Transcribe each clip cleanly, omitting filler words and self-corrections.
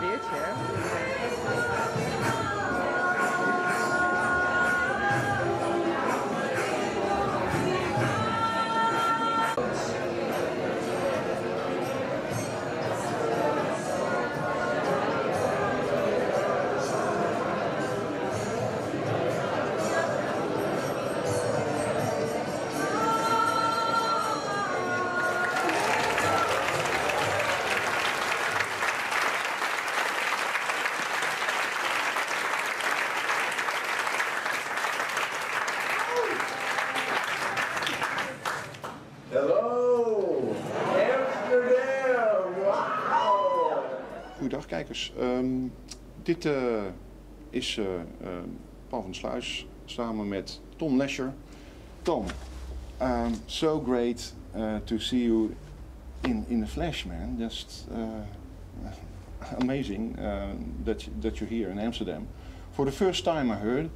wheelchair. Hello, Amsterdam, wow! Goedendag kijkers. Dit is Paul van Sluis samen met Tom Lesher. Tom, so great to see you in the flesh, man. Just amazing that you're here in Amsterdam. For the first time I heard,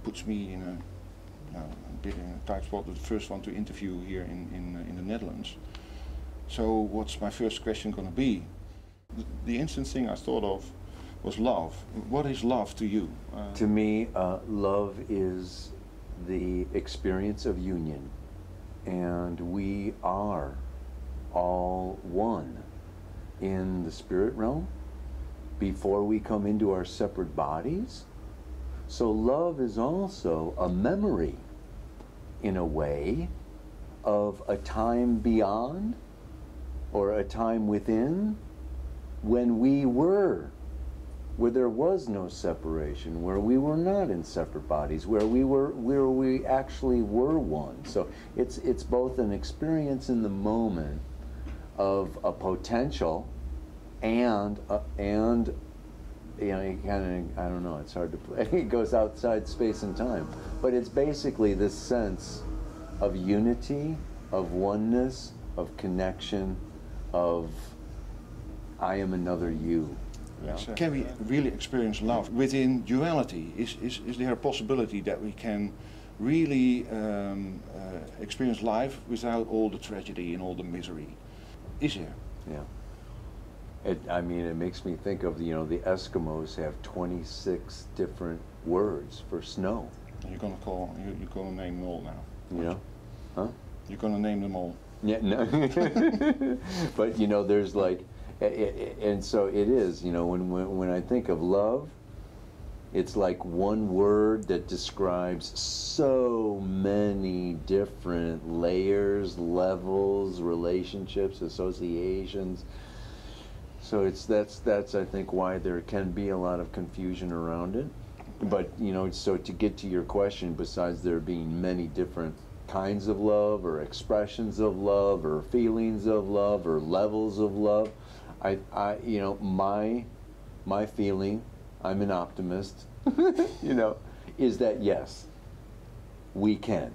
puts me in a bit in a tight spot. The first one to interview here in the Netherlands. So what's my first question going to be? The instant thing I thought of was love. What is love to you? To me, love is the experience of union, and we are all one in the spirit realm before we come into our separate bodies. So love is also a memory, in a way, of a time beyond or a time within when we were, where there was no separation, where we were not in separate bodies, where we actually were one. So it's both an experience in the moment of a potential and you know, it kind of, I don't know, it's hard to play. It goes outside space and time. But it's basically this sense of unity, of oneness, of connection, of I am another you. Yeah. Can we really experience love within duality? Is there a possibility that we can really experience life without all the tragedy and all the misery? Is there? Yeah. I mean, it makes me think of, you know, the Eskimos have 26 different words for snow. You're gonna name them all now. Yeah. Huh? You're gonna name them all. Yeah, no. But, you know, there's like, and so it is, you know, when I think of love, it's like one word that describes so many different layers, levels, relationships, associations. So that's I think why there can be a lot of confusion around it. But, you know, so to get to your question, besides there being many different kinds of love or expressions of love or feelings of love or levels of love, I you know, my feeling, I'm an optimist, you know, is that yes, we can.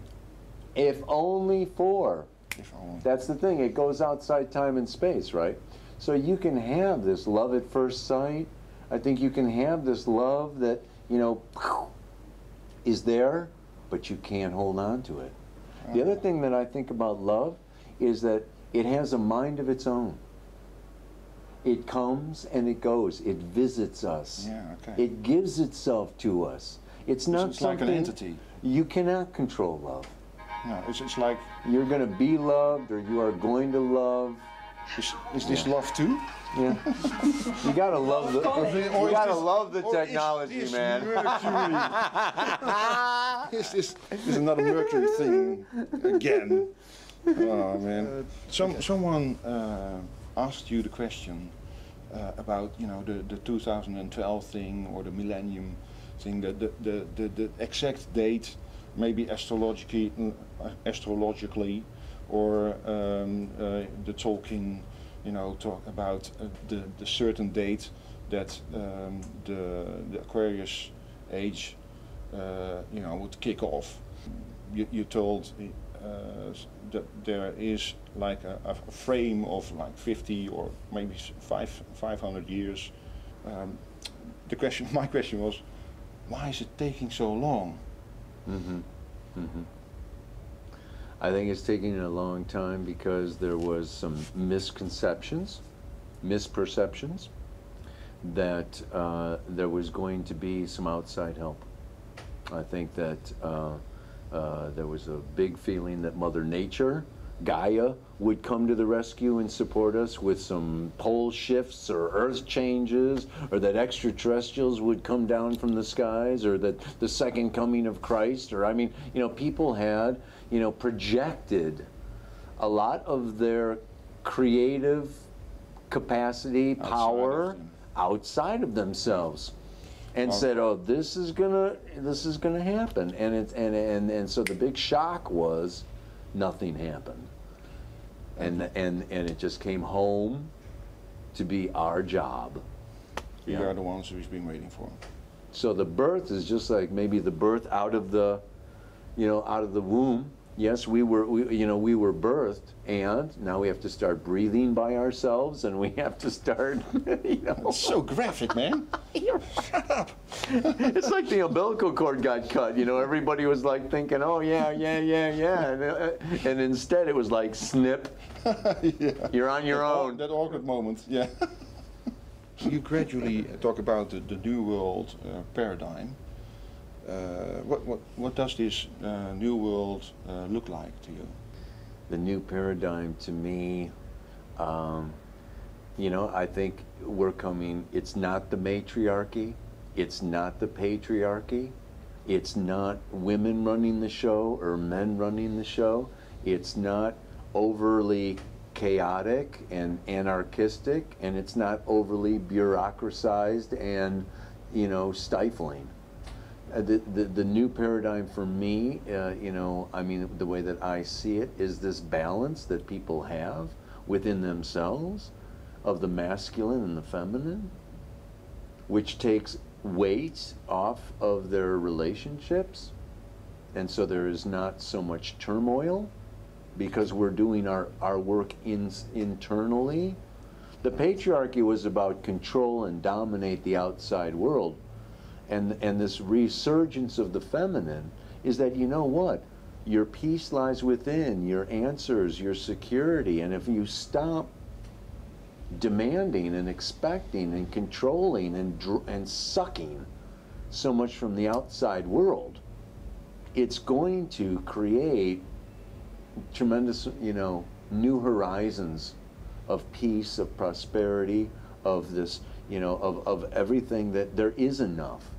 If only for. If only. That's the thing, it goes outside time and space, right? So you can have this love at first sight. I think you can have this love that, you know, is there, but you can't hold on to it. The other thing that I think about love is that it has a mind of its own. It comes and it goes. It visits us. Yeah, okay. It gives itself to us. It's not it's like an entity. You cannot control love. No, it's like you're going to be loved, or you are going to love. Is this love too? Yeah. You gotta love the technology, man. Is this another Mercury thing again? Oh man. Someone asked you the question about, you know, the 2012 thing or the millennium thing, the exact date, maybe astrologically, or the Tolkien, you know, talk about the certain date that the Aquarius age, you know, would kick off. You told that there is like a frame of like 50 or maybe 500 years. My question was, why is it taking so long? Mm-hmm. Mm-hmm. I think it's taking a long time because there was some misconceptions misperceptions that there was going to be some outside help. I think that there was a big feeling that Mother Nature, Gaia, would come to the rescue and support us with some pole shifts or earth changes, or that extraterrestrials would come down from the skies, or that the second coming of Christ, or I mean, you know, people had, you know, projected a lot of their creative capacity, power outside of themselves, and said, "Oh, this is gonna happen," and so the big shock was nothing happened, and it just came home to be our job. We are the ones who's been waiting for. So the birth is just like maybe the birth out of the, you know, out of the womb. Yes, we were birthed, and now we have to start breathing by ourselves, and we have to start, you know. It's so graphic, man. Shut up. It's like the umbilical cord got cut, you know. Everybody was like thinking, oh yeah, and instead it was like snip. Yeah. You're on your own. That awkward moment, yeah. You gradually talk about the New World paradigm. What does this New World look like to you? The new paradigm to me, you know, I think we're coming, it's not the matriarchy, it's not the patriarchy, it's not women running the show or men running the show, it's not overly chaotic and anarchistic, and it's not overly bureaucratized and, you know, stifling. The new paradigm for me, you know, I mean, the way that I see it is this balance that people have within themselves of the masculine and the feminine, which takes weight off of their relationships, and so there is not so much turmoil because we're doing our work internally. The patriarchy was about control and dominate the outside world. And this resurgence of the feminine is that, you know what, your peace lies within, your answers, your security, and if you stop demanding and expecting and controlling and sucking so much from the outside world, it's going to create tremendous, you know, new horizons of peace, of prosperity, of this, you know, of everything, that there is enough.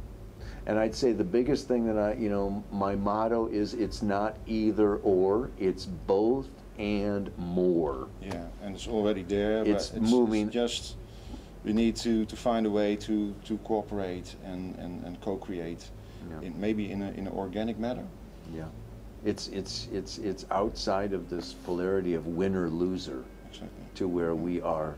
And I'd say the biggest thing that you know, my motto is it's not either or, it's both and more. Yeah, and it's already there. It's but moving. It's just, we need to find a way to cooperate and co-create, maybe in an organic manner. Yeah, it's outside of this polarity of winner loser. Exactly. To where we are.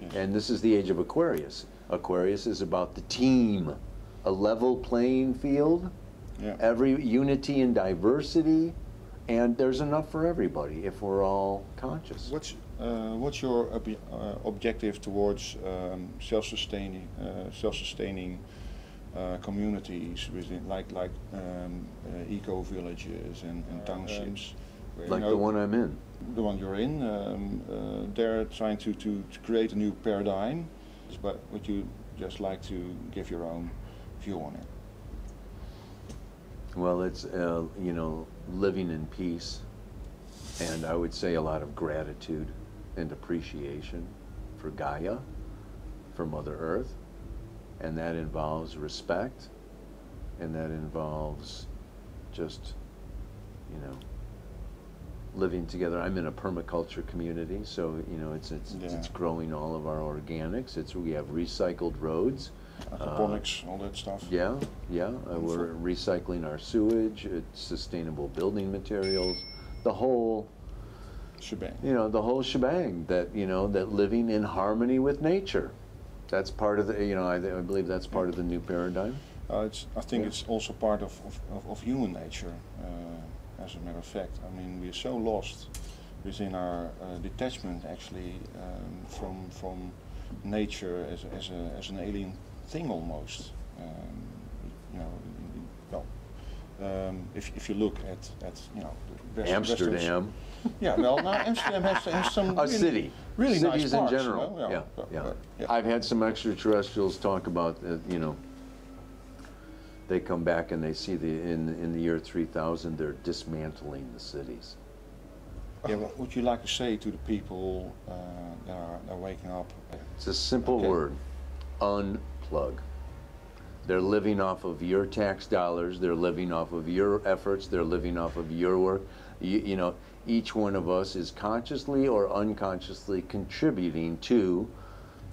Yes. And this is the age of Aquarius. Aquarius is about the team, a level playing field, every unity and diversity, and there's enough for everybody if we're all conscious. What's your objective towards self-sustaining communities within, like eco villages and townships? Where, like, you know, the one I'm in. The one you're in, they're trying to create a new paradigm, but would you just like to give your own view on it? Well, it's, you know, living in peace, and I would say a lot of gratitude and appreciation for Gaia, for Mother Earth, and that involves respect, and that involves just, you know, living together. I'm in a permaculture community, so, you know, it's growing all of our organics. We have recycled roads, aquaponics, all that stuff. Yeah, we're recycling our sewage. It's sustainable building materials, the whole shebang. You know, the whole shebang. That, you know, that living in harmony with nature. That's part of the, you know, I believe that's part of the new paradigm. I think it's also part of human nature. As a matter of fact, I mean, we're so lost within our detachment, actually, from nature as an alien thing almost. You know, well, if you look at you know the Amsterdam. Yeah, well, now Amsterdam has some A city. really nice Cities parks, in general. you know? Yeah. I've had some extraterrestrials talk about, you know, they come back and they see in the year 3000 they're dismantling the cities. Yeah, what would you like to say to the people that are waking up? It's a simple word: unplug. They're living off of your tax dollars. They're living off of your efforts. They're living off of your work. You know, each one of us is consciously or unconsciously contributing to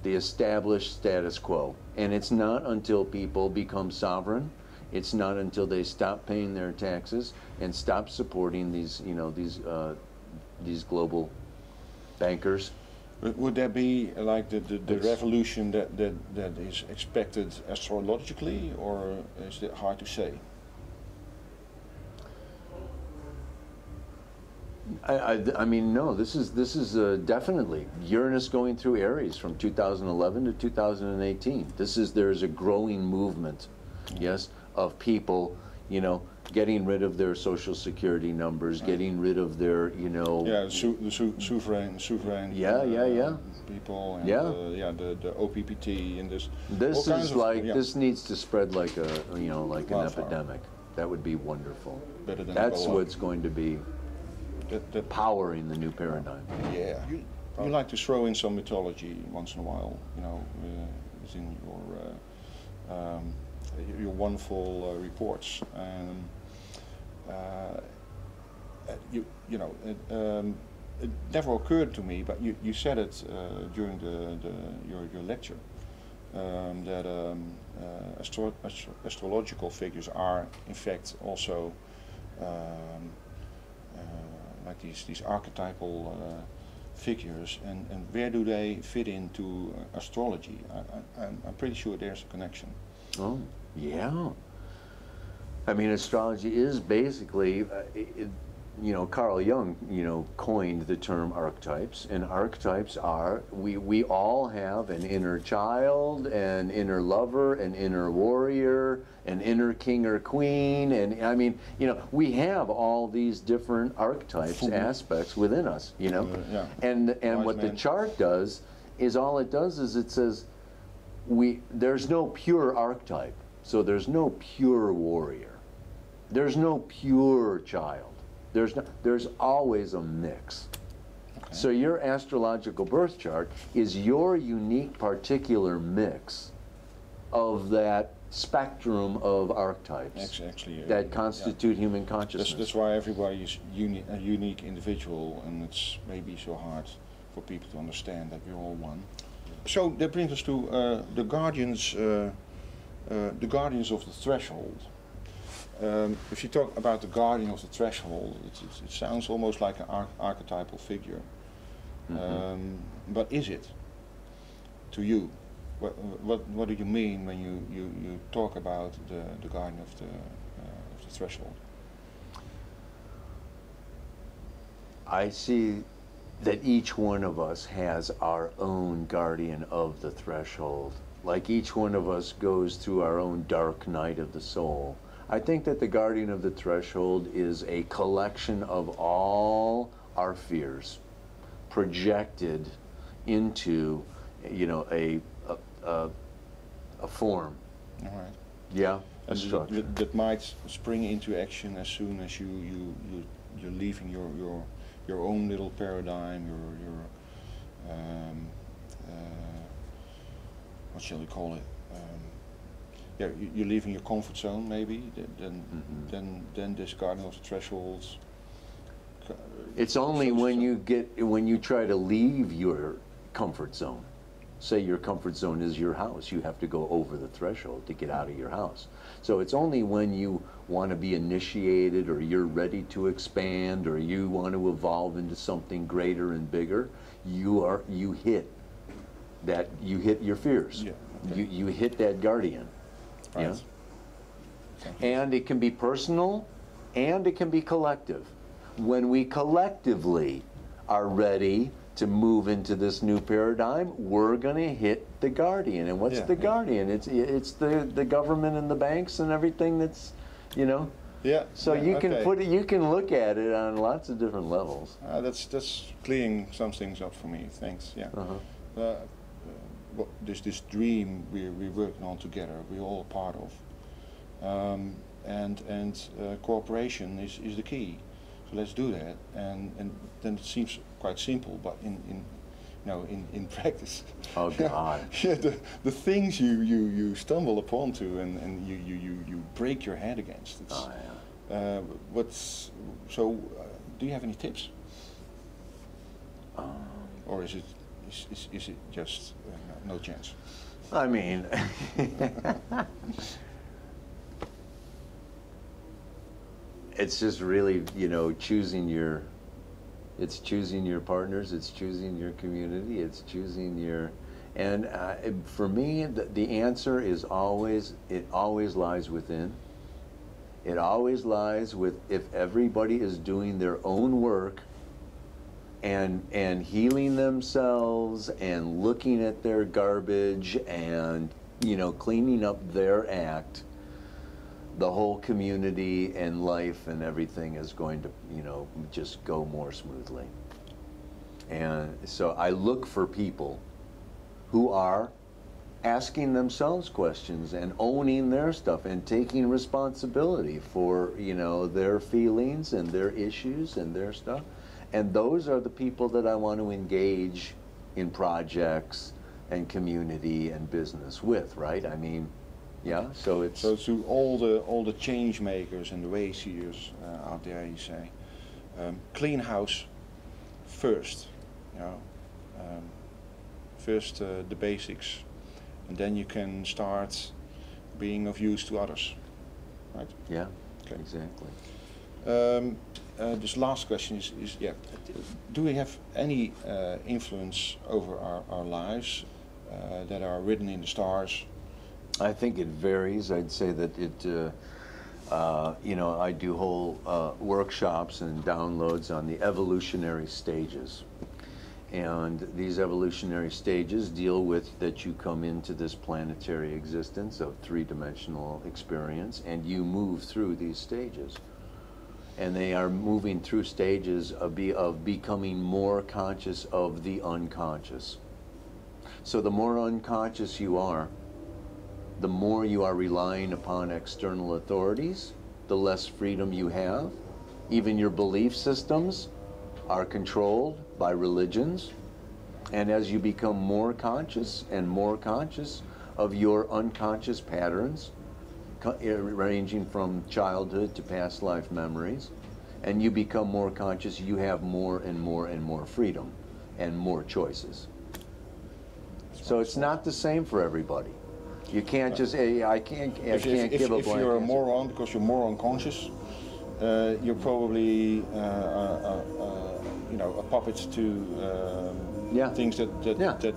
the established status quo. And it's not until people become sovereign, it's not until they stop paying their taxes and stop supporting these, you know, these global bankers. Would there be like the revolution that is expected astrologically, or is it hard to say? I mean, no. This is definitely Uranus going through Aries from 2011 to 2018. There's a growing movement, yes, of people, you know, getting rid of their social security numbers, getting rid of their, you know. Yeah, the sovereign. Yeah. People. And, yeah. The OPPT and this. This is like this needs to spread like a like an epidemic. That would be wonderful. Better than That's Aloha. what's going to be powering the new paradigm. Yeah. You like to throw in some mythology once in a while, you know, within your wonderful reports. It never occurred to me, but you said it during your lecture, that astrological figures are in fact also like these archetypal figures, and where do they fit into astrology? I'm pretty sure there's a connection. Oh, yeah. I mean, astrology is basically, you know, Carl Jung, you know, coined the term archetypes, and archetypes are, we all have an inner child, an inner lover, an inner warrior, an inner king or queen, and I mean, you know, we have all these different archetypes, aspects within us, you know, and what the chart does is, all it does is it says, there's no pure archetype, so there's no pure warrior, there's no pure child. There's always a mix. Okay. So your astrological birth chart is your unique particular mix of that spectrum of archetypes that constitute human consciousness. That's why everybody is a unique individual, and it's maybe so hard for people to understand that we're all one. So that brings us to the guardians of the threshold. If you talk about the guardian of the threshold, it sounds almost like an archetypal figure. Mm-hmm. But is it to you? What do you mean when you talk about the guardian of the threshold? I see that each one of us has our own guardian of the threshold. Like each one of us goes through our own dark night of the soul. I think that the guardian of the threshold is a collection of all our fears projected into, you know, a form. All right. Yeah. That might spring into action as soon as you're leaving your own little paradigm, your what shall we call it? Yeah, you're leaving your comfort zone, maybe. Then this guardian of the thresholds. It's only when you try to leave your comfort zone. Say your comfort zone is your house. You have to go over the threshold to get out of your house. So it's only when you want to be initiated, or you're ready to expand, or you want to evolve into something greater and bigger, you hit your fears. Yeah, okay. You hit that guardian. Right. Yeah? And it can be personal, and it can be collective. When we collectively are ready to move into this new paradigm, we're going to hit the guardian. And what's the guardian? It's the government and the banks and everything that's, you know, Yeah. So yeah, you can okay. put it, you can look at it on lots of different levels. That's clearing some things up for me. Thanks. Yeah. Uh-huh. This dream we're working on together, we're all a part of, and cooperation is the key. So let's do that, and then it seems quite simple, but in practice, Oh God. yeah, the things you stumble upon to and you break your head against. It's, Oh yeah. do you have any tips, or is it just no chance? I mean, it's just really, choosing your partners, it's choosing your community, it's choosing your, and for me, the answer is always, it always lies within. It always lies with, if everybody is doing their own work and healing themselves and looking at their garbage and, cleaning up their act, the whole community and life and everything is going to, just go more smoothly. And so I look for people who are asking themselves questions and owning their stuff and taking responsibility for, their feelings and their issues and their stuff. And those are the people that I want to engage in projects and community and business with, right? I mean, yeah, so it's... So to all the change makers and the way seers out there, you say, clean house first, first the basics, and then you can start being of use to others, right? Yeah, okay. Exactly. This last question is do we have any influence over our lives that are written in the stars? I think it varies. I'd say that it, I do whole workshops and downloads on the evolutionary stages. And these evolutionary stages deal with that you come into this planetary existence of three-dimensional experience and you move through these stages. And they are moving through stages of becoming more conscious of the unconscious. So the more unconscious you are, the more you are relying upon external authorities, the less freedom you have. Even your belief systems are controlled by religions. And as you become more conscious and more conscious of your unconscious patterns, ranging from childhood to past life memories, and you become more conscious, you have more and more and more freedom and more choices. So it's not the same for everybody. You can't just, I can't give a blank If you're a answer. moron because you're more unconscious, you're probably a puppet to things that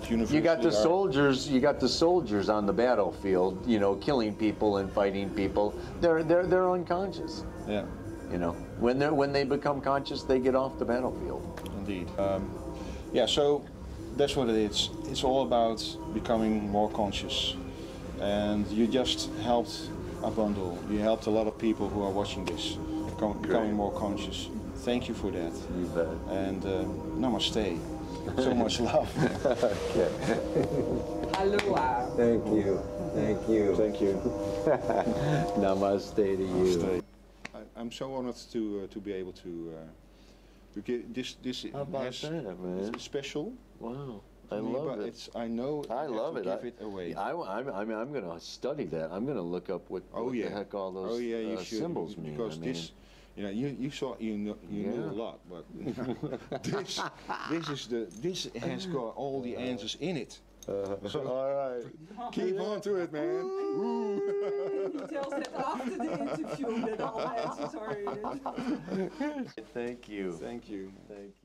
universally you got the are. soldiers. You got the soldiers on the battlefield, killing people and fighting people. They're unconscious. Yeah. When they become conscious, they get off the battlefield. Indeed. So that's what it is. It's all about becoming more conscious. And you just helped a bundle. You helped a lot of people who are watching this, becoming more conscious. Thank you for that. You bet. And namaste. So much love. Okay. Aloha. Thank you. Thank you. Thank you. Namaste to you. Namaste. I'm so honored to be able to give this. How about that, man? It's special. Wow. I love it. I know. I love it. Give it away. I'm going to study that. I'm going to look up what the heck all those symbols mean. Because this, you knew a lot, but this has got all the answers in it. So, all right. Keep on to it, man. He tells that after the interview that all answers are in it. Thank you. Thank you. Thank you.